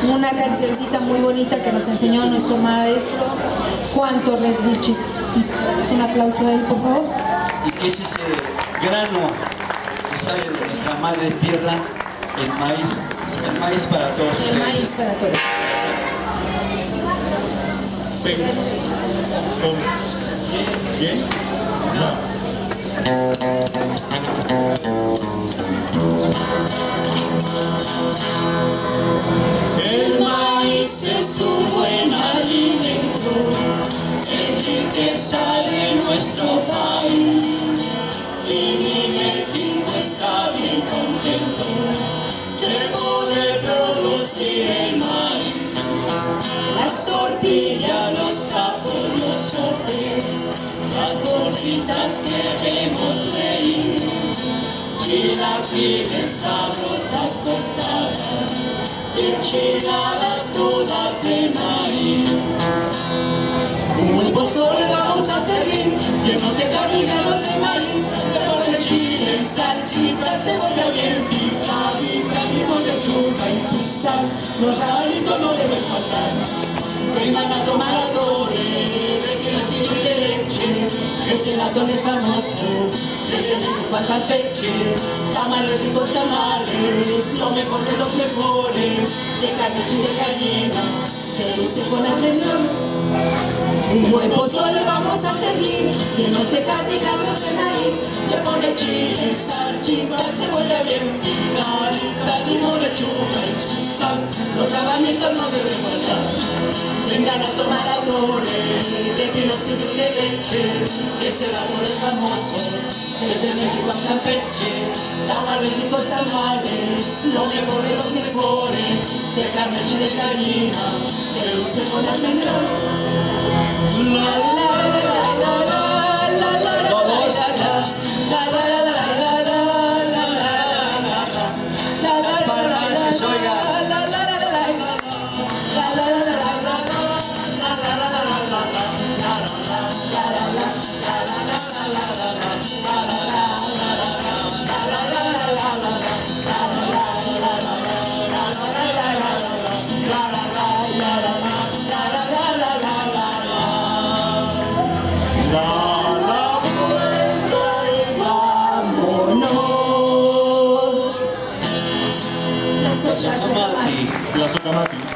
una cancioncita muy bonita que nos enseñó nuestro maestro Juan Torres Luchis. Un aplauso a él, por favor. Y que es ese grano que sale de nuestra madre tierra, el maíz para todos ustedes. El maíz para todos. Sí. ¿Cómo? ¿Bien? No. El maíz es un buen alimento, es riqueza de nuestro país, y mi vecino está bien contento de poder producir el maíz. Las tortillas, los tacos, los sopes, las gorditas que vemos reír, chilaquiles, sabrosas tostadas, enchiladas todas de maíz. Un buen pozole vamos a servir, llenos de carbohidratos de maíz, cebolla, chile, salsita, cebolla bien picadita, limón, lechuga y su sal, los rabanitos no deben faltar. Vengan a tomar atole, de y de leche, es el atole famoso, desde México a Campeche. Tamales ricos tamales, lo mejor de los mejores, de carne y de gallina, de dulce con almendrón. Un buen pozole vamos a servir, llenos de carne y granos de maíz, se pone chile, salsita, cebolla bien picadita, limón, lechuga y su sal, los rabanitos no deben faltar. Vengan a tomar atole, de piloncillo y de leche, que es el atole famoso, desde México a Campeche. Tamales ricos tamales, lo mejor de los mejores, de carne y de gallina, de dulce con almendrón. La la la la la la la la. Todos. Para el maíz que se oiga. Las Socamati. La Socamati.